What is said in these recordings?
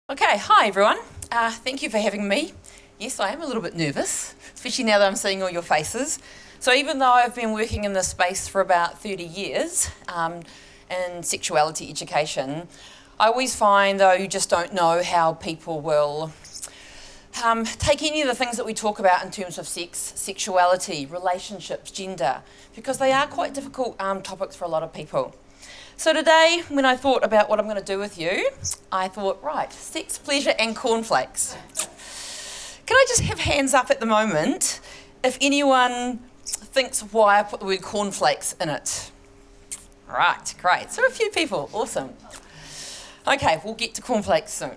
Okay, hi everyone. Thank you for having me. Yes, I am a little bit nervous, especially now that I'm seeing all your faces. So even though I've been working in this space for about 30 years in sexuality education, I always find though you just don't know how people will take any of the things that we talk about in terms of sex, sexuality, relationships, gender, because they are quite difficult topics for a lot of people. So today, when I thought about what I'm going to do with you, I thought, right, sex, pleasure and cornflakes. Can I just have hands up at the moment if anyone thinks why I put the word cornflakes in it? Right, great. So a few people, awesome. Okay, we'll get to cornflakes soon.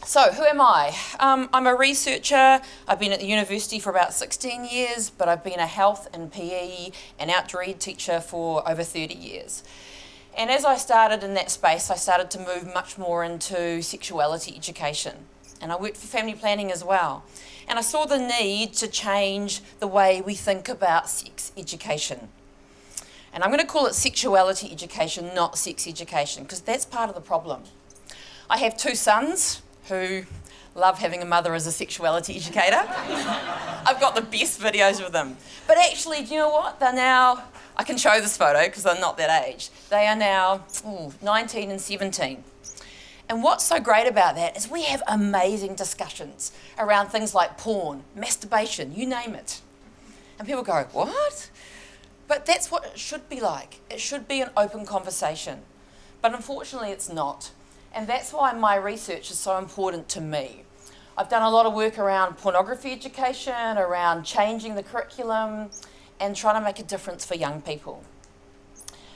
So who am I? I'm a researcher. I've been at the university for about 16 years, but I've been a health and PE and outdoor ed teacher for over 30 years. And as I started in that space, I started to move much more into sexuality education. And I worked for family planning as well. And I saw the need to change the way we think about sex education. And I'm going to call it sexuality education, not sex education, because that's part of the problem. I have two sons who love having a mother as a sexuality educator. I've got the best videos with them. But actually, do you know what? They're now, I can show this photo because they're not that age. They are now 19 and 17. And what's so great about that is we have amazing discussions around things like porn, masturbation, you name it. And people go, what? But that's what it should be like. It should be an open conversation. But unfortunately, it's not. And that's why my research is so important to me. I've done a lot of work around pornography education, around changing the curriculum, and trying to make a difference for young people.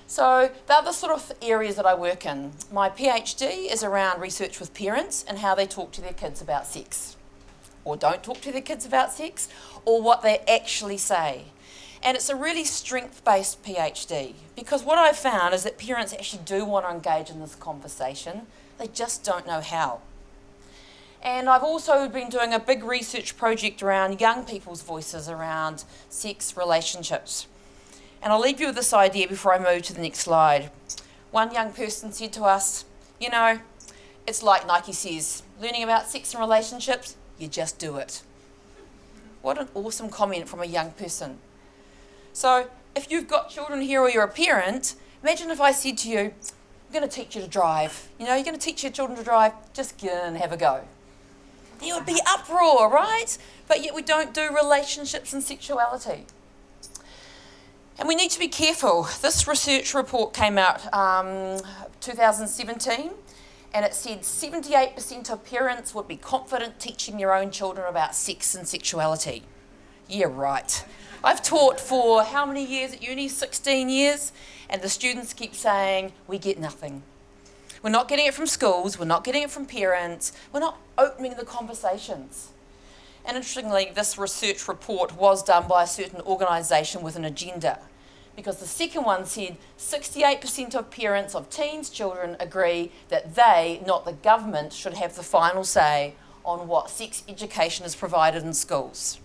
So the other sort of areas that I work in, my PhD is around research with parents and how they talk to their kids about sex, or don't talk to their kids about sex, or what they actually say. And it's a really strength-based PhD, because what I've found is that parents actually do want to engage in this conversation, they just don't know how. And I've also been doing a big research project around young people's voices around sex relationships. And I'll leave you with this idea before I move to the next slide. One young person said to us, you know, it's like Nike ChCh, learning about sex and relationships, you just do it. What an awesome comment from a young person. So if you've got children here or you're a parent, imagine if I said to you, I'm going to teach you to drive. You know, you're going to teach your children to drive, just get in and have a go. There would be uproar, right? But yet we don't do relationships and sexuality. And we need to be careful. This research report came out 2017, and it said 78% of parents would be confident teaching their own children about sex and sexuality. Yeah, right. I've taught for how many years at uni? 16 years. And the students keep saying, we get nothing. We're not getting it from schools, we're not getting it from parents, we're not opening the conversations. And interestingly, this research report was done by a certain organisation with an agenda, because the second one said 68% of parents of teens' children agree that they, not the government, should have the final say on what sex education is provided in schools.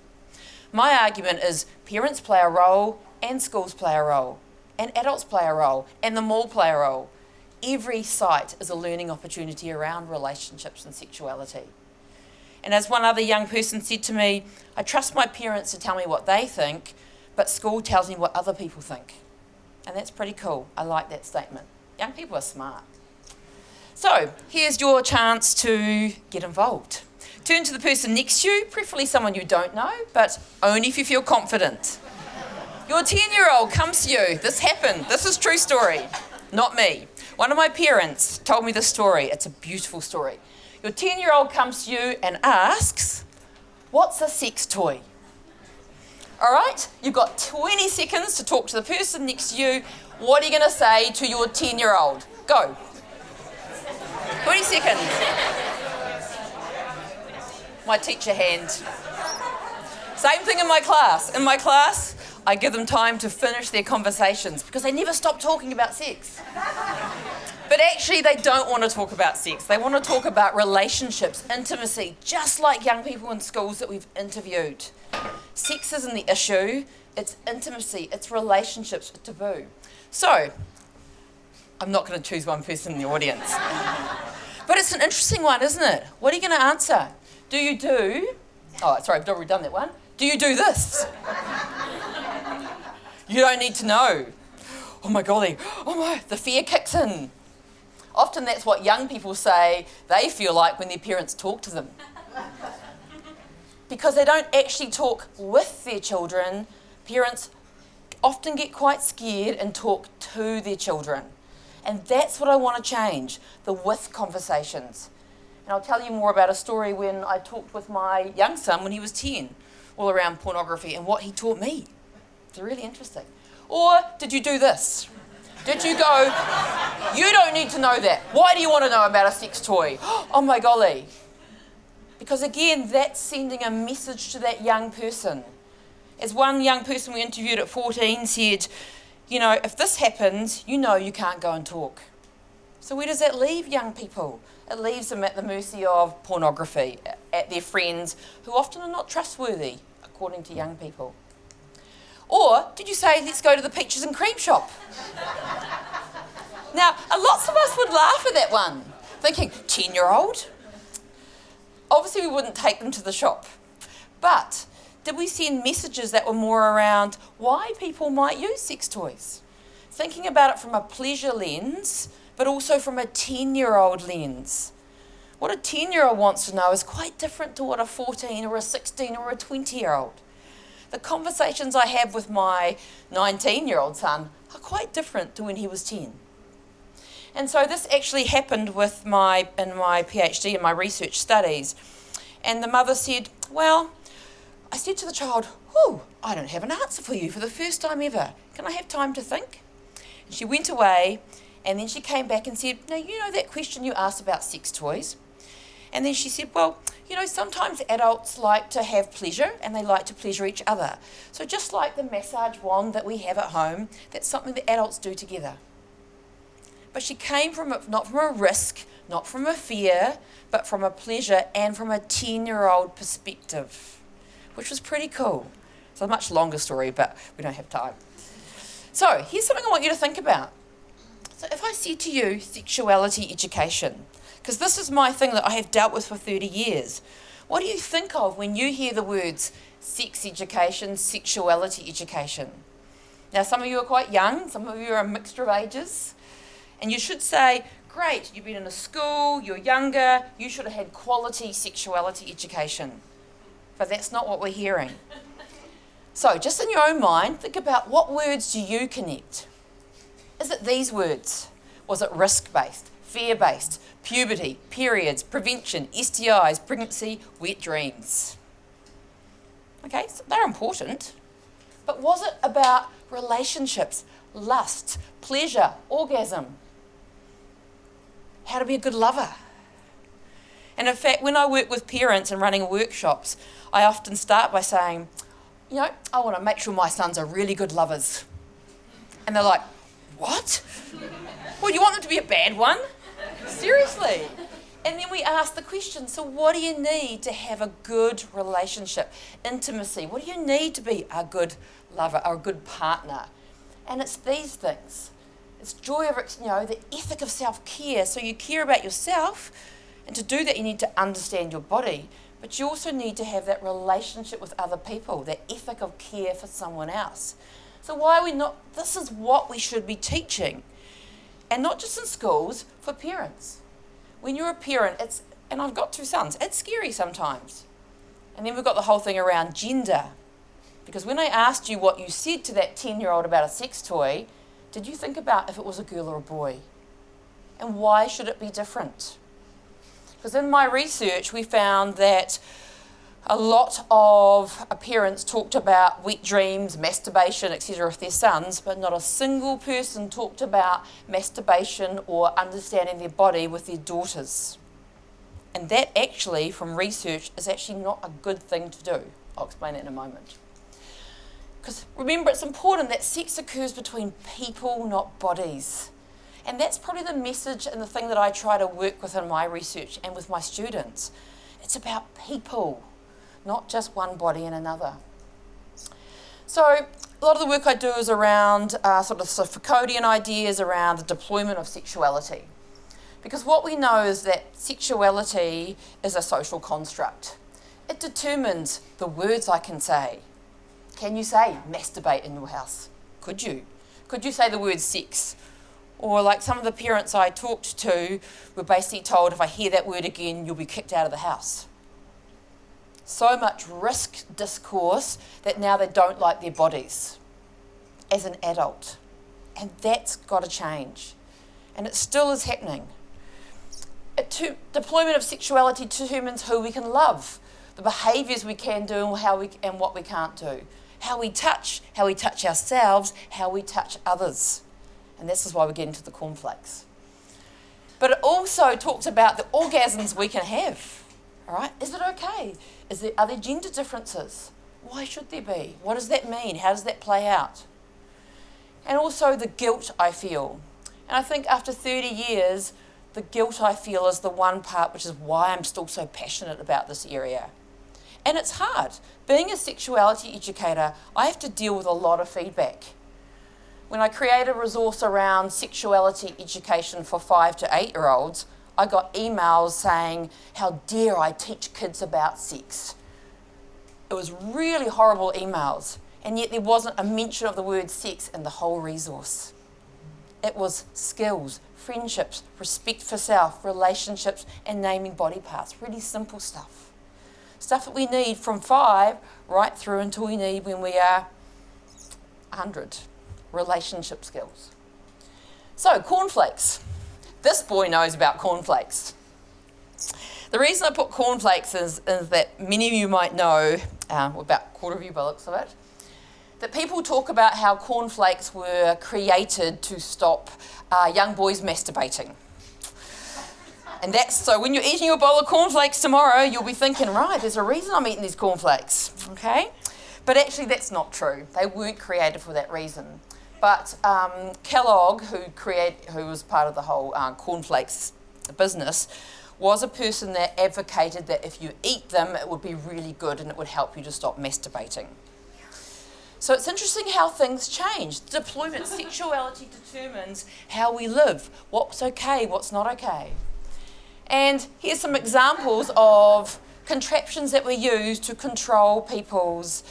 My argument is parents play a role, and schools play a role, and adults play a role, and the mall play a role. Every site is a learning opportunity around relationships and sexuality. And as one other young person said to me, I trust my parents to tell me what they think, but school tells me what other people think. And that's pretty cool. I like that statement. Young people are smart. So here's your chance to get involved. Turn to the person next to you, preferably someone you don't know, but only if you feel confident. Your 10-year-old comes to you. This happened. This is a true story, not me. One of my parents told me this story. It's a beautiful story. Your 10-year-old comes to you and asks, what's a sex toy? All right, you've got 20 seconds to talk to the person next to you. What are you going to say to your 10-year-old? Go. 20 seconds. My teacher hand. Same thing in my class. In my class, I give them time to finish their conversations because they never stop talking about sex. But actually, they don't want to talk about sex. They want to talk about relationships, intimacy, just like young people in schools that we've interviewed. Sex isn't the issue. It's intimacy. It's relationships. It's taboo. So, I'm not going to choose one person in the audience. But it's an interesting one, isn't it? What are you going to answer? Do you do... Oh, sorry, I've already done that one. Do you do this? You don't need to know. Oh my golly, oh my, the fear kicks in. Often that's what young people say they feel like when their parents talk to them. Because they don't actually talk with their children, parents often get quite scared and talk to their children. And that's what I want to change, the with conversations. And I'll tell you more about a story when I talked with my young son when he was 10, all around pornography and what he taught me. It's really interesting. Or did you do this? Did you go, you don't need to know that. Why do you want to know about a sex toy? Oh my golly. Because again, that's sending a message to that young person. As one young person we interviewed at 14 said, you know, if this happens, you know you can't go and talk. So where does that leave young people? It leaves them at the mercy of pornography, at their friends, who often are not trustworthy, according to young people. Or did you say, let's go to the peaches and cream shop? Now, lots of us would laugh at that one, thinking, 10-year-old? Obviously, we wouldn't take them to the shop. But did we send messages that were more around why people might use sex toys? Thinking about it from a pleasure lens, but also from a 10-year-old lens. What a 10-year-old wants to know is quite different to what a 14 or a 16 or a 20-year-old. The conversations I have with my 19-year-old son are quite different to when he was 10. And so this actually happened in my PhD and my research studies. And the mother said, well, I said to the child, I don't have an answer for you for the first time ever. Can I have time to think? And she went away, and then she came back and said, now, you know that question you asked about sex toys? And then she said, well, you know, sometimes adults like to have pleasure and they like to pleasure each other. So just like the massage wand that we have at home, that's something that adults do together. But she came from it, not from a risk, not from a fear, but from a pleasure and from a 10-year-old perspective, which was pretty cool. It's a much longer story, but we don't have time. So here's something I want you to think about. So if I said to you, sexuality education, because this is my thing that I have dealt with for 30 years. What do you think of when you hear the words sex education, sexuality education? Now, some of you are quite young, some of you are a mixture of ages, and you should say, great, you've been in a school, you're younger, you should have had quality sexuality education. But that's not what we're hearing. So, just in your own mind, think about what words do you connect? Is it these words? Was it risk-based, fear-based, puberty, periods, prevention, STIs, pregnancy, wet dreams? Okay, so they're important. But was it about relationships, lust, pleasure, orgasm? How to be a good lover? And in fact, when I work with parents and running workshops, I often start by saying, you know, I want to make sure my sons are really good lovers. And they're like, what? Well, you want them to be a bad one? Seriously. And then we ask the question, so what do you need to have a good relationship? Intimacy. What do you need to be a good lover or a good partner? And it's these things. It's joy of, you know, the ethic of self-care. So you care about yourself, and to do that you need to understand your body, but you also need to have that relationship with other people, that ethic of care for someone else. So why are we not, this is what we should be teaching. And not just in schools, for parents. When you're a parent, and I've got 2 sons, it's scary sometimes. And then we've got the whole thing around gender. Because when I asked you what you said to that 10-year-old about a sex toy, did you think about if it was a girl or a boy? And why should it be different? Because in my research, we found that a lot of parents talked about wet dreams, masturbation, etc. with their sons, but not a single person talked about masturbation or understanding their body with their daughters. And that actually, from research, is actually not a good thing to do. I'll explain that in a moment. Because remember, it's important that sex occurs between people, not bodies. And that's probably the message and the thing that I try to work with in my research and with my students. It's about people, not just one body and another. So a lot of the work I do is around sort of Foucauldian ideas around the deployment of sexuality. Because what we know is that sexuality is a social construct. It determines the words I can say. Can you say masturbate in your house? Could you? Could you say the word sex? Or like some of the parents I talked to were basically told, if I hear that word again, you'll be kicked out of the house. So much risk discourse that now they don't like their bodies as an adult. And that's got to change. And it still is happening. Deployment of sexuality determines who we can love, the behaviours we can do and what we can't do, how we touch ourselves, how we touch others. And this is why we get into the cornflakes. But it also talks about the orgasms we can have. All right? Is it okay? Are there gender differences? Why should there be? What does that mean? How does that play out? And also the guilt I feel. And I think after 30 years, the guilt I feel is the one part which is why I'm still so passionate about this area. And it's hard. Being a sexuality educator, I have to deal with a lot of feedback. When I created a resource around sexuality education for 5 to 8-year-olds, I got emails saying, how dare I teach kids about sex? It was really horrible emails, and yet there wasn't a mention of the word sex in the whole resource. It was skills, friendships, respect for self, relationships, and naming body parts. Really simple stuff. Stuff that we need from 5 right through until we need when we are 100. Relationship skills. So, cornflakes. This boy knows about cornflakes. The reason I put cornflakes is that many of you might know, about a quarter of you by the looks of it, that people talk about how cornflakes were created to stop young boys masturbating. And that's so when you're eating your bowl of cornflakes tomorrow, you'll be thinking, right, there's a reason I'm eating these cornflakes, okay? But actually that's not true. They weren't created for that reason. But Kellogg, who was part of the whole cornflakes business, was a person that advocated that if you eat them, it would be really good and it would help you to stop masturbating. So it's interesting how things change. Deployment, sexuality determines how we live, what's okay, what's not okay. And here's some examples of contraptions that we use to control people's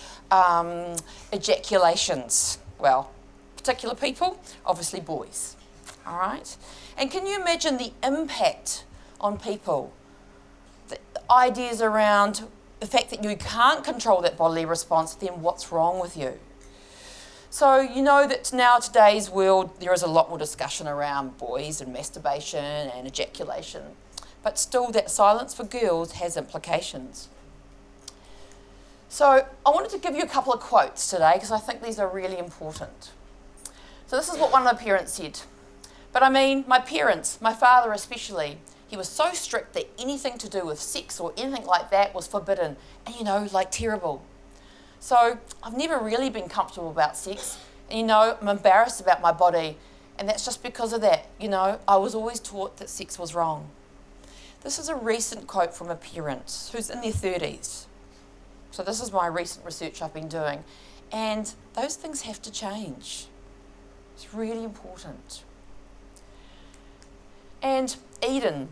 ejaculations. Well, particular people, obviously boys, all right? And can you imagine the impact on people? The ideas around the fact that you can't control that bodily response, then what's wrong with you? So you know that now today's world, there is a lot more discussion around boys and masturbation and ejaculation, but still that silence for girls has implications. So I wanted to give you a couple of quotes today because I think these are really important. So this is what one of the parents said. But I mean, my parents, my father especially, he was so strict that anything to do with sex or anything like that was forbidden and, like terrible. So I've never really been comfortable about sex and, I'm embarrassed about my body and that's just because of that. I was always taught that sex was wrong. This is a recent quote from a parent who's in their 30s. So this is my recent research I've been doing. And those things have to change. It's really important. And Eden,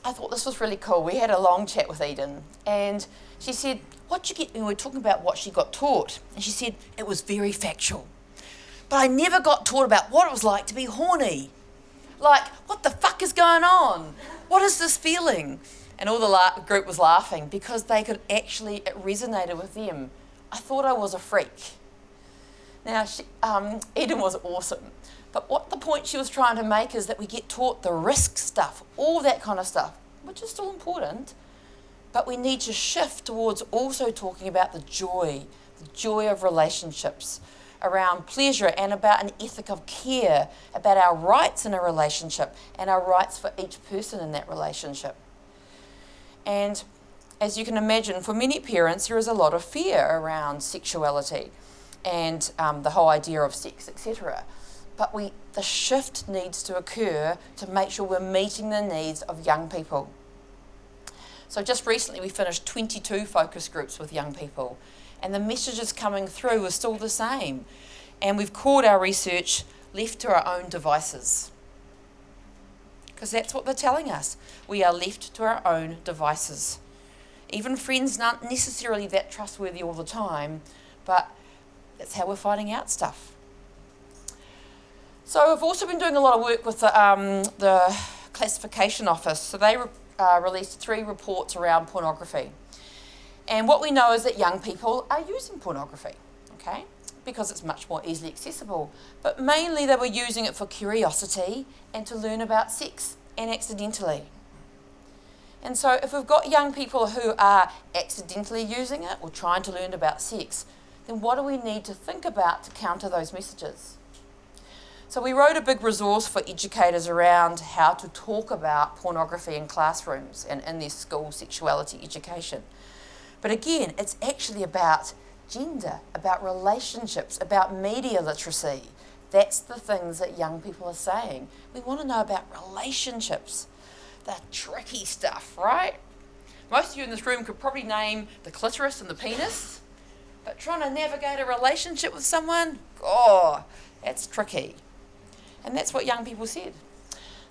I thought this was really cool. We had a long chat with Eden and she said, what'd you get when we were talking about what she got taught? And she said, it was very factual. But I never got taught about what it was like to be horny. Like, what the fuck is going on? What is this feeling? And all the group was laughing because they could actually, it resonated with them. I thought I was a freak. Now, Eden was awesome. But what the point she was trying to make is that we get taught the risk stuff, all that kind of stuff, which is still important. But we need to shift towards also talking about the joy of relationships, around pleasure and about an ethic of care, about our rights in a relationship and our rights for each person in that relationship. And as you can imagine, for many parents, there is a lot of fear around sexuality and the whole idea of sex, etc. But the shift needs to occur to make sure we're meeting the needs of young people. So just recently we finished 22 focus groups with young people and the messages coming through are still the same. And we've called our research Left to Our Own Devices. because that's what they're telling us. We are left to our own devices. Even friends aren't necessarily that trustworthy all the time, but that's how we're finding out stuff. So I've also been doing a lot of work with the Classification Office. So they released 3 reports around pornography. And what we know is that young people are using pornography, okay, because it's much more easily accessible. But mainly they were using it for curiosity and to learn about sex, and accidentally. And so if we've got young people who are accidentally using it or trying to learn about sex, then what do we need to think about to counter those messages? So we wrote a big resource for educators around how to talk about pornography in classrooms and in their school sexuality education. But again, it's actually about gender, about relationships, about media literacy. That's the things that young people are saying. We want to know about relationships, the tricky stuff, right? Most of you in this room could probably name the clitoris and the penis, but trying to navigate a relationship with someone, that's tricky. And that's what young people said.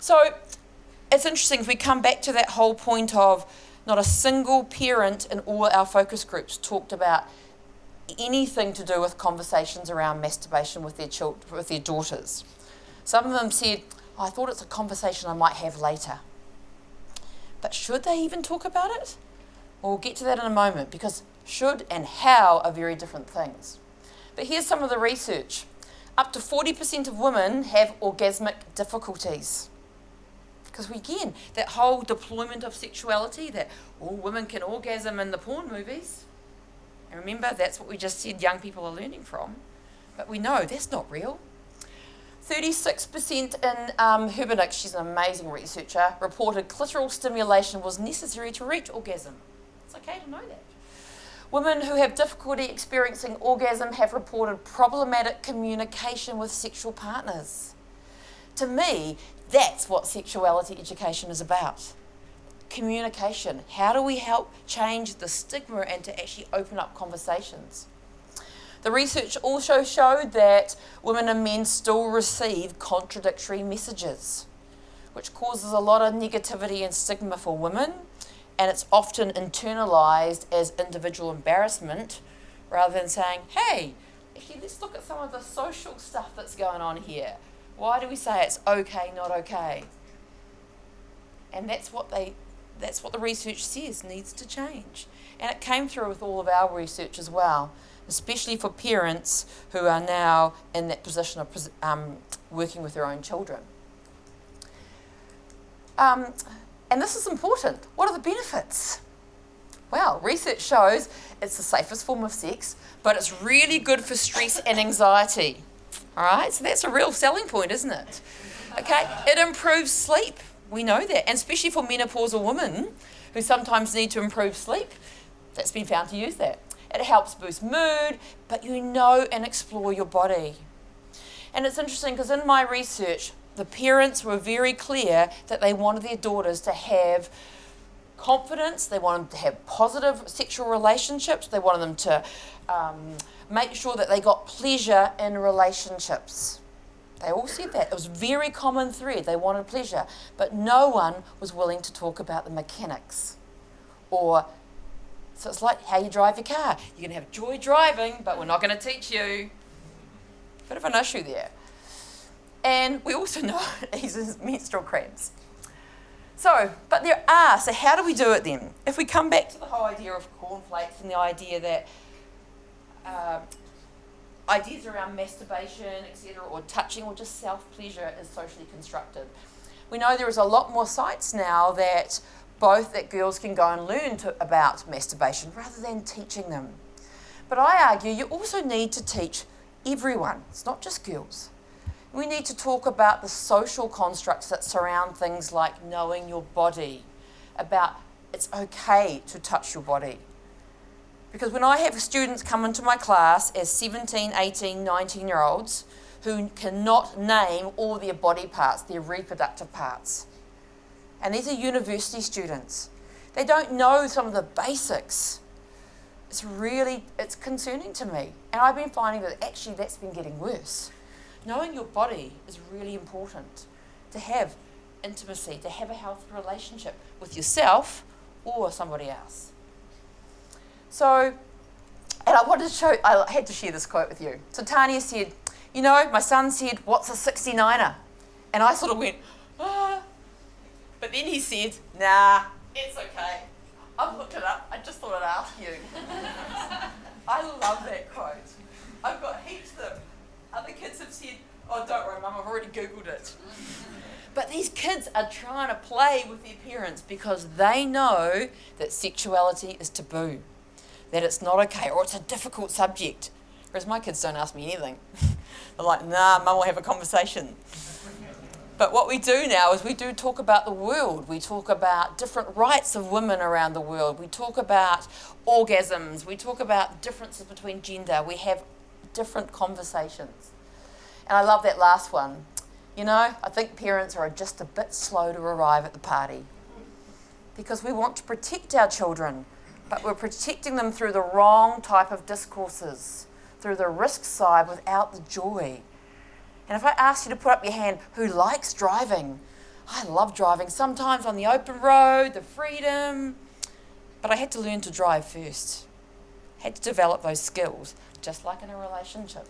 So it's interesting if we come back to that whole point of not a single parent in all our focus groups talked about anything to do with conversations around masturbation with their daughters. Some of them said, I thought it's a conversation I might have later. But should they even talk about it? Well, we'll get to that in a moment, because should and how are very different things. But here's some of the research. Up to 40% of women have orgasmic difficulties. Because again, that whole deployment of sexuality, that all women can orgasm in the porn movies. And remember, that's what we just said young people are learning from. But we know that's not real. 36% in Herbenix, she's an amazing researcher, reported clitoral stimulation was necessary to reach orgasm. It's okay to know that. Women who have difficulty experiencing orgasm have reported problematic communication with sexual partners. To me, that's what sexuality education is about. Communication. How do we help change the stigma and to actually open up conversations? The research also showed that women and men still receive contradictory messages, which causes a lot of negativity and stigma for women, and it's often internalized as individual embarrassment rather than saying, hey, actually let's look at some of the social stuff that's going on here. Why do we say it's okay, not okay? And that's what the research says needs to change. And it came through with all of our research as well, especially for parents who are now in that position of working with their own children. And this is important. What are the benefits? Well, research shows it's the safest form of sex, but it's really good for stress and anxiety. All right, so that's a real selling point, isn't it? Okay, it improves sleep. We know that, and especially for menopausal women who sometimes need to improve sleep, that's been found to use that. It helps boost mood, but you know and explore your body. And it's interesting because in my research, the parents were very clear that they wanted their daughters to have confidence, they wanted them to have positive sexual relationships, they wanted them to make sure that they got pleasure in relationships. They all said that. It was a very common thread. They wanted pleasure, but no one was willing to talk about the mechanics. So it's like how you drive your car. You're going to have joy driving, but we're not going to teach you. Bit of an issue there. And we also know it eases menstrual cramps. So how do we do it then? If we come back to the whole idea of cornflakes and the idea that ideas around masturbation, etc., or touching or just self-pleasure is socially constructed. We know there is a lot more sites now that girls can go and learn about masturbation rather than teaching them. But I argue you also need to teach everyone. It's not just girls. We need to talk about the social constructs that surround things like knowing your body, about it's okay to touch your body. Because when I have students come into my class as 17, 18, 19-year-olds who cannot name all their body parts, their reproductive parts, and these are university students, they don't know some of the basics. It's concerning to me. And I've been finding that actually that's been getting worse. Knowing your body is really important to have intimacy, to have a healthy relationship with yourself or somebody else. So, and I had to share this quote with you. So Tanya said, you know, my son said, what's a 69er? And I sort of went, ah. But then he said, nah, it's okay. I've looked it up. I just thought I'd ask you. I love that quote. I've got heaps of them. Other kids have said, oh, don't worry, Mum, I've already Googled it. But these kids are trying to play with their parents because they know that sexuality is taboo, that it's not okay, or it's a difficult subject. Whereas my kids don't ask me anything. They're like, nah, Mum will have a conversation. But what we do now is we do talk about the world. We talk about different rights of women around the world. We talk about orgasms. We talk about differences between gender. We have different conversations. And I love that last one. You know, I think parents are just a bit slow to arrive at the party because we want to protect our children, but we're protecting them through the wrong type of discourses, through the risk side without the joy. And if I asked you to put up your hand, who likes driving? I love driving, sometimes on the open road, the freedom, but I had to learn to drive first. Had to develop those skills, just like in a relationship.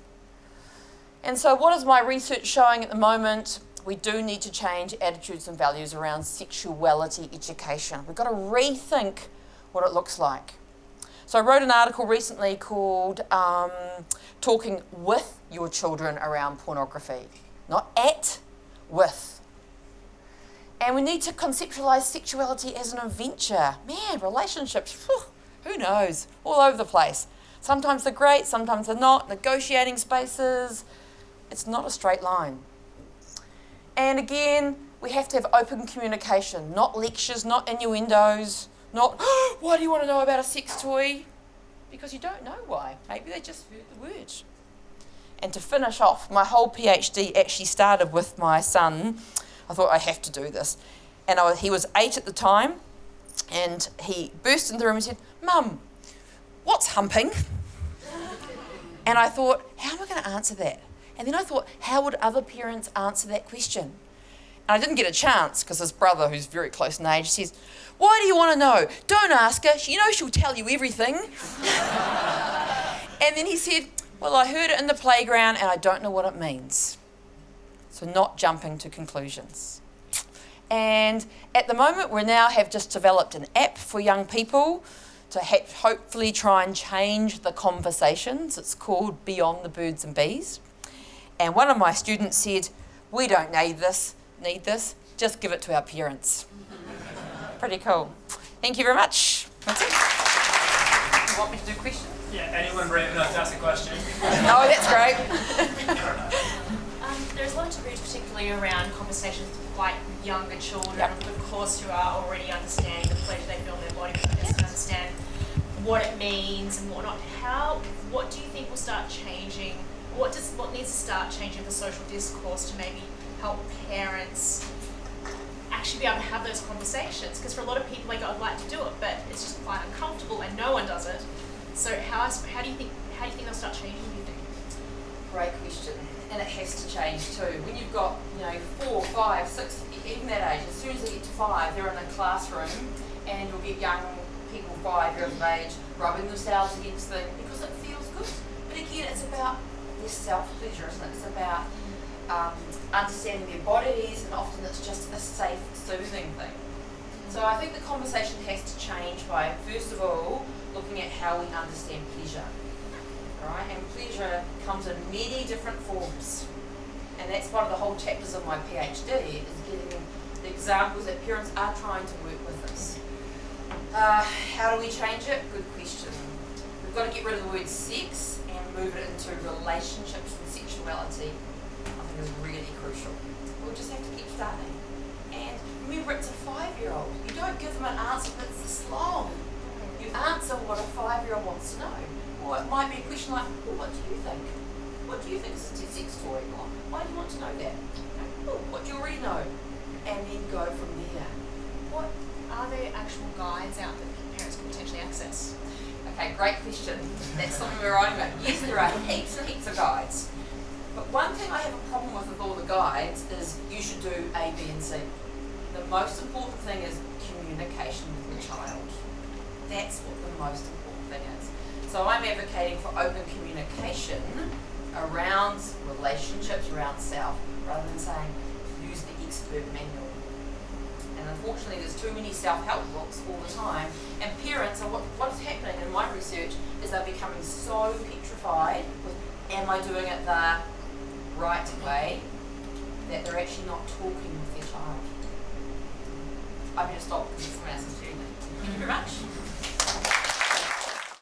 And so what is my research showing at the moment? We do need to change attitudes and values around sexuality education. We've got to rethink what it looks like. So I wrote an article recently called Talking with Your Children Around Pornography. Not at, with. And we need to conceptualise sexuality as an adventure. Man, relationships, who knows, all over the place. Sometimes they're great, sometimes they're not. Negotiating spaces, it's not a straight line. And again, we have to have open communication, not lectures, not innuendos, not, why do you want to know about a sex toy? Because you don't know why. Maybe they just heard the word. And to finish off, my whole PhD actually started with my son. I thought I have to do this. And he was 8 at the time, and he burst into the room and said, Mum, what's humping? And I thought, how am I going to answer that? And then I thought, how would other parents answer that question? And I didn't get a chance because his brother, who's very close in age, says, why do you want to know? Don't ask her. You know she'll tell you everything. And then he said, well, I heard it in the playground and I don't know what it means. So not jumping to conclusions. And at the moment, we now have just developed an app for young people to hopefully try and change the conversations. It's called Beyond the Birds and Bees. And one of my students said, we don't need this, just give it to our parents. Pretty cool. Thank you very much. That's it. You want me to do questions? Yeah, anyone brave enough to ask a question? Oh, that's great. There's a lot to read, particularly around conversations with quite younger children, Yep. of course, who are already understanding the pleasure they feel in their body, but they understand what it means and whatnot. What do you think will start changing? What needs to start changing the social discourse to maybe help parents actually be able to have those conversations? Because for a lot of people, like, I'd like to do it, but it's just quite uncomfortable and no one does it. So how do you think they'll start changing, do you think? Great question. And it has to change too. When you've got, 4, 5, 6, even that age, as soon as they get to 5, they're in a classroom and you'll get young people 5 years of age rubbing themselves against things because it feels good. But again, it's about their self-pleasure, isn't it? It's about understanding their bodies, and often it's just a safe, soothing thing. So I think the conversation has to change by, first of all, looking at how we understand pleasure. Right? And pleasure comes in many different forms. And that's one of the whole chapters of my PhD, is getting the examples that parents are trying to work with us. How do we change it? Good question. We've got to get rid of the word sex and move it into relationships and sexuality. I think is really crucial. We'll just have to keep starting. And remember, it's a 5-year-old. You don't give them an answer that's this long. You answer what a 5-year-old wants to know. Or it might be a question like, well, what do you think? What do you think is a sex toy? Why do you want to know that? Oh, what do you already know? And then go from there. What are there actual guides out that parents can potentially access? Okay, great question. That's something we're writing about. Yes, there are heaps and heaps of guides. But one thing I have a problem with all the guides is you should do A, B, and C. the most important thing is communication with your child. That's what the most important thing is. So I'm advocating for open communication around relationships, around self, rather than saying, use the expert manual. And unfortunately, there's too many self-help books all the time, and parents are what's happening in my research is they're becoming so petrified with, am I doing it the right way, that they're actually not talking with their child. I'm going to stop because someone else is doing it. Thank you very much.